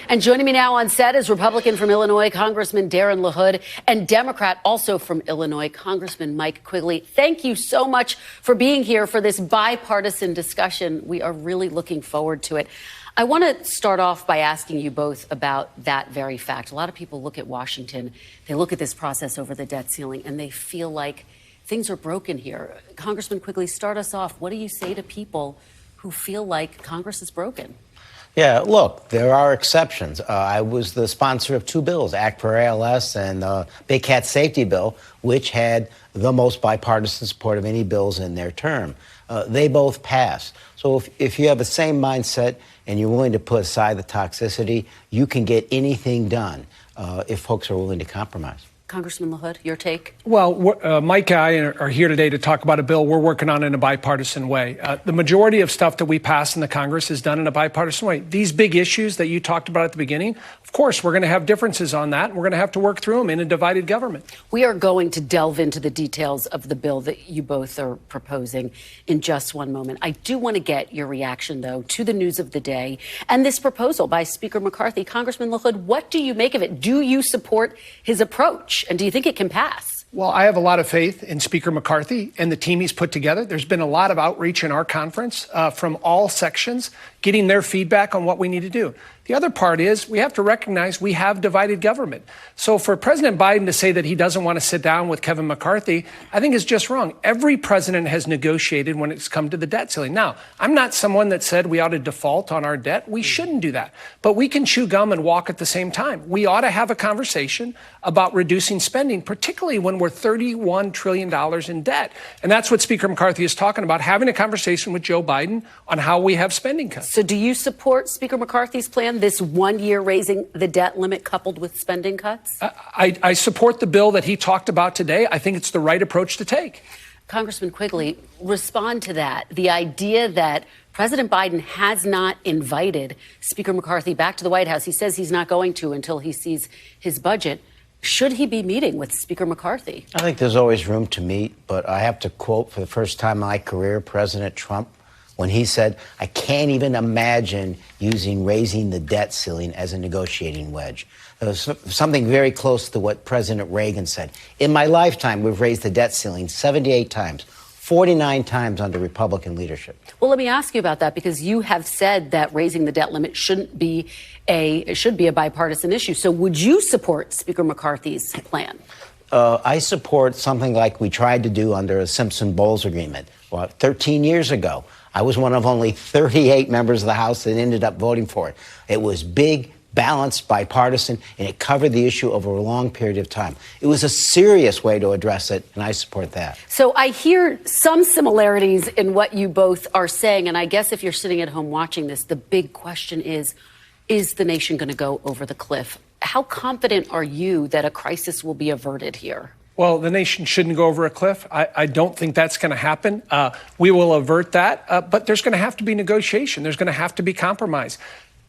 And joining me now on set is Republican from Illinois, Congressman Darin LaHood, and Democrat also from Illinois, Congressman Mike Quigley. Thank you so much for being here for this bipartisan discussion. We are really looking forward to it. I want to start off by asking you both about that very fact. A lot of people look at Washington, they look at this process over the debt ceiling, and they feel like things are broken here. Congressman Quigley, start us off. What do you say to people who feel like Congress is broken? Yeah, look, there are exceptions. I was the sponsor of two bills, Act for ALS and Big Cat Safety Bill, which had the most bipartisan support of any bills in their term. They both passed. So if you have the same mindset and you're willing to put aside the toxicity, you can get anything done if folks are willing to compromise. Congressman LaHood, your take? Well, Mike and I are here today to talk about a bill we're working on in a bipartisan way. The majority of stuff that we pass in the Congress is done in a bipartisan way. These big issues that you talked about at the beginning, of course, we're going to have differences on that. We're going to have to work through them in a divided government. We are going to delve into the details of the bill that you both are proposing in just one moment. I do want to get your reaction, though, to the news of the day and this proposal by Speaker McCarthy. Congressman LaHood, what do you make of it? Do you support his approach? And do you think it can pass? Well, I have a lot of faith in Speaker McCarthy and the team he's put together. There's been a lot of outreach in our conference from all sections, getting their feedback on what we need to do. The other part is we have to recognize we have divided government. So for President Biden to say that he doesn't want to sit down with Kevin McCarthy, I think is just wrong. Every president has negotiated when it's come to the debt ceiling. Now, I'm not someone that said we ought to default on our debt. We shouldn't do that. But we can chew gum and walk at the same time. We ought to have a conversation about reducing spending, particularly when we're $31 trillion in debt. And that's what Speaker McCarthy is talking about, having a conversation with Joe Biden on how we have spending cuts. So do you support Speaker McCarthy's plan, this 1 year raising the debt limit coupled with spending cuts? I support the bill that he talked about today. I think it's the right approach to take. Congressman Quigley, respond to that. The idea that President Biden has not invited Speaker McCarthy back to the White House. He says he's not going to until he sees his budget. Should he be meeting with Speaker McCarthy? I think there's always room to meet, but I have to quote for the first time in my career President Trump when he said, I can't even imagine raising the debt ceiling as a negotiating wedge. It was something very close to what President Reagan said. In my lifetime, we've raised the debt ceiling 78 times, 49 times under Republican leadership. Well, let me ask you about that, because you have said that raising the debt limit should be a bipartisan issue. So would you support Speaker McCarthy's plan? I support something like we tried to do under a Simpson-Bowles agreement 13 years ago. I was one of only 38 members of the House that ended up voting for it. It was big, balanced, bipartisan, and it covered the issue over a long period of time. It was a serious way to address it, and I support that. So I hear some similarities in what you both are saying, and I guess if you're sitting at home watching this, the big question is the nation going to go over the cliff? How confident are you that a crisis will be averted here? Well, the nation shouldn't go over a cliff. I don't think that's going to happen. We will avert that, but there's going to have to be negotiation. There's going to have to be compromise.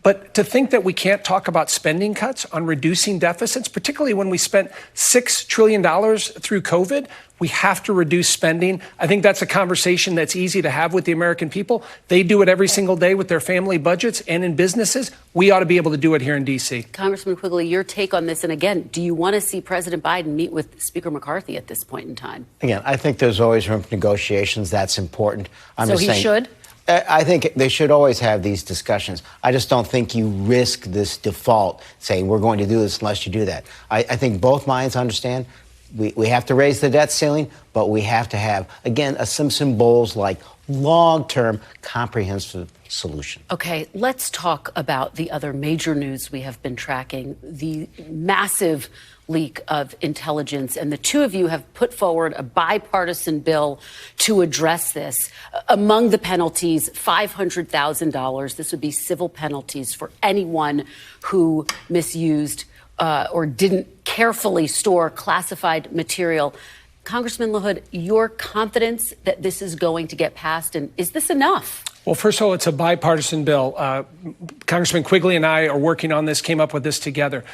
But to think that we can't talk about spending cuts on reducing deficits, particularly when we spent $6 trillion through COVID, we have to reduce spending. I think that's a conversation that's easy to have with the American people. They do it every single day with their family budgets and in businesses. We ought to be able to do it here in D.C. Congressman Quigley, your take on this. And again, do you want to see President Biden meet with Speaker McCarthy at this point in time? Again, I think there's always room for negotiations. That's important. So he should? I think they should always have these discussions. I just don't think you risk this default saying we're going to do this unless you do that. I think both minds understand we have to raise the debt ceiling, but we have to have, again, a Simpson-Bowles-like long-term comprehensive solution. Okay, let's talk about the other major news we have been tracking, the massive leak of intelligence. And the two of you have put forward a bipartisan bill to address this. Among the penalties, $500,000. This would be civil penalties for anyone who misused or didn't carefully store classified material. Congressman LaHood, your confidence that this is going to get passed, and is this enough? Well, first of all, it's a bipartisan bill. Congressman Quigley and I are working on this, came up with this together.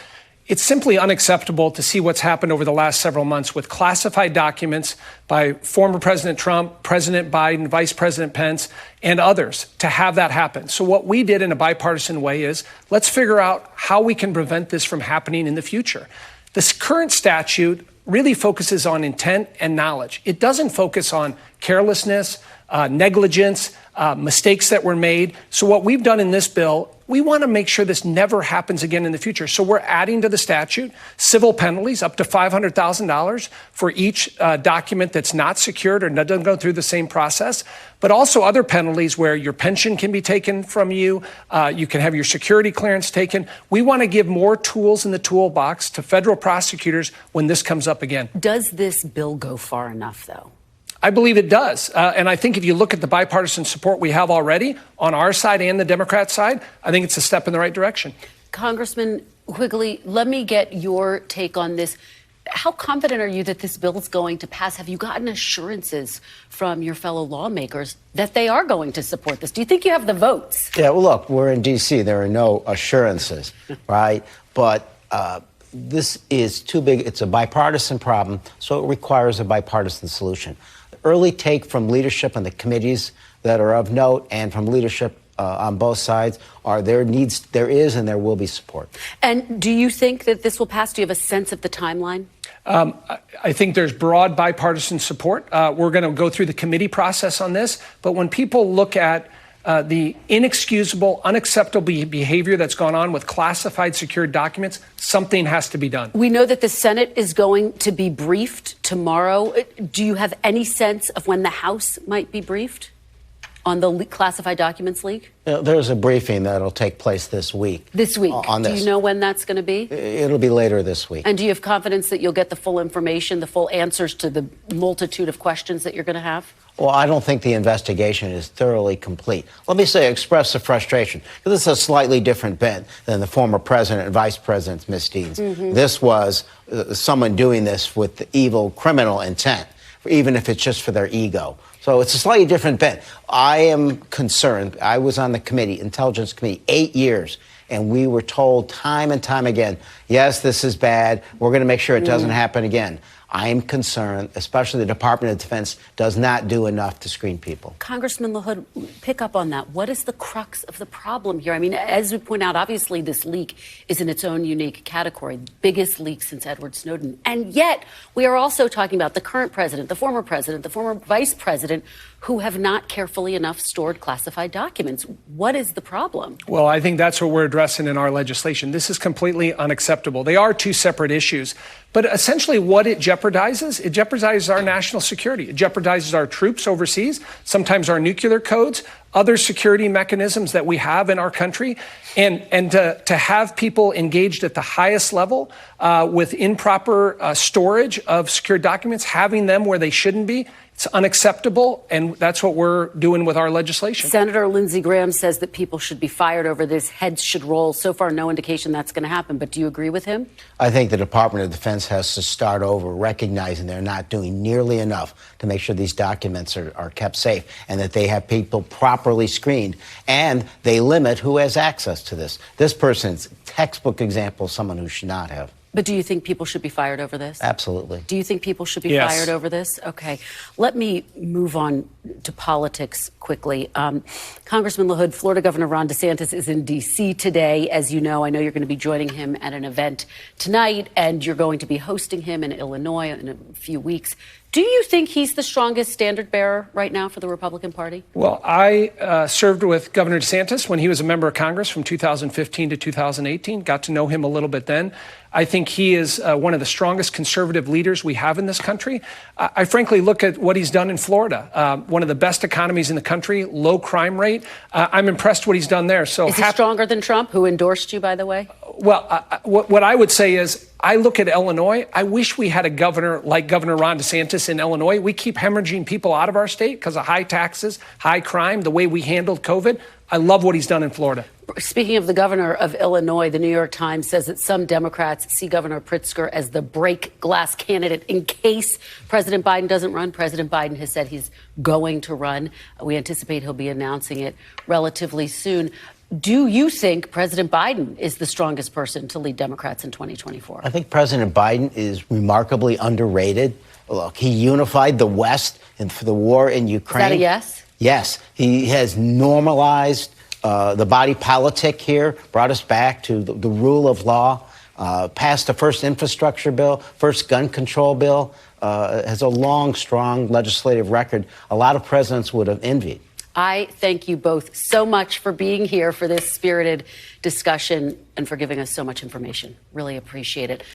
It's simply unacceptable to see what's happened over the last several months with classified documents by former President Trump, President Biden, Vice President Pence, and others to have that happen. So what we did in a bipartisan way is let's figure out how we can prevent this from happening in the future. This current statute really focuses on intent and knowledge. It doesn't focus on carelessness, negligence, mistakes that were made. So what we've done in this bill, we want to make sure this never happens again in the future. So we're adding to the statute civil penalties up to $500,000 for each document that's not secured or doesn't go through the same process, but also other penalties where your pension can be taken from you. You can have your security clearance taken. We want to give more tools in the toolbox to federal prosecutors when this comes up again. Does this bill go far enough, though? I believe it does. And I think if you look at the bipartisan support we have already on our side and the Democrat side, I think it's a step in the right direction. Congressman Quigley, let me get your take on this. How confident are you that this bill is going to pass? Have you gotten assurances from your fellow lawmakers that they are going to support this? Do you think you have the votes? Yeah, well, look, we're in D.C. There are no assurances, right? But this is too big. It's a bipartisan problem, so it requires a bipartisan solution. The early take from leadership on the committees that are of note and from leadership on both sides are there is and there will be support. And do you think that this will pass? Do you have a sense of the timeline? I think there's broad bipartisan support. We're going to go through the committee process on this. But when people look at the inexcusable, unacceptable behavior that's gone on with classified secured documents, something has to be done. We know that the Senate is going to be briefed tomorrow. Do you have any sense of when the House might be briefed on the classified documents leak? There's a briefing that'll take place this week. This week? On this. Do you know when that's going to be? It'll be later this week. And do you have confidence that you'll get the full information, the full answers to the multitude of questions that you're going to have? Well, I don't think the investigation is thoroughly complete. Let me express the frustration, because this is a slightly different bent than the former president and vice president's misdeeds. Mm-hmm. This was someone doing this with the evil criminal intent, even if it's just for their ego. So it's a slightly different bent. I am concerned. I was on the committee, Intelligence Committee, 8 years, and we were told time and time again, yes, this is bad. We're going to make sure it doesn't happen again. I am concerned, especially the Department of Defense does not do enough to screen people. Congressman LaHood, pick up on that. What is the crux of the problem here? I mean, as we point out, obviously this leak is in its own unique category, biggest leak since Edward Snowden. And yet we are also talking about the current president, the former vice president, who have not carefully enough stored classified documents. What is the problem? Well, I think that's what we're addressing in our legislation. This is completely unacceptable. They are two separate issues. But essentially what it jeopardizes our national security. It jeopardizes our troops overseas, sometimes our nuclear codes, other security mechanisms that we have in our country. And to have people engaged at the highest level with improper storage of secure documents, having them where they shouldn't be, it's unacceptable, and that's what we're doing with our legislation. Senator Lindsey Graham says that people should be fired over this, heads should roll. So far, no indication that's going to happen, but do you agree with him? I think the Department of Defense has to start over, recognizing they're not doing nearly enough to make sure these documents are kept safe and that they have people properly screened, and they limit who has access to this. This person's textbook example of someone who should not have. But do you think people should be fired over this? Absolutely. Do you think people should be fired over this? Okay. Let me move on to politics quickly. Congressman LaHood, Florida Governor Ron DeSantis is in D.C. today. As you know, I know you're going to be joining him at an event tonight, and you're going to be hosting him in Illinois in a few weeks. Do you think he's the strongest standard bearer right now for the Republican Party? Well, I served with Governor DeSantis when he was a member of Congress from 2015 to 2018. Got to know him a little bit then. I think he is one of the strongest conservative leaders we have in this country. I frankly look at what he's done in Florida, one of the best economies in the country, low crime rate. I'm impressed what he's done there. So is he stronger than Trump, who endorsed you, by the way? Well, what I would say is I look at Illinois. I wish we had a governor like Governor Ron DeSantis in Illinois. We keep hemorrhaging people out of our state because of high taxes, high crime, the way we handled COVID. I love what he's done in Florida. Speaking of the governor of Illinois, the New York Times says that some Democrats see Governor Pritzker as the break glass candidate in case President Biden doesn't run. President Biden has said he's going to run. We anticipate he'll be announcing it relatively soon. Do you think President Biden is the strongest person to lead Democrats in 2024? I think President Biden is remarkably underrated. Look, he unified the West for the war in Ukraine. Is that a yes? Yes. He has normalized the body politic here, brought us back to the rule of law, passed the first infrastructure bill, first gun control bill, has a long, strong legislative record a lot of presidents would have envied. I thank you both so much for being here for this spirited discussion and for giving us so much information. Really appreciate it.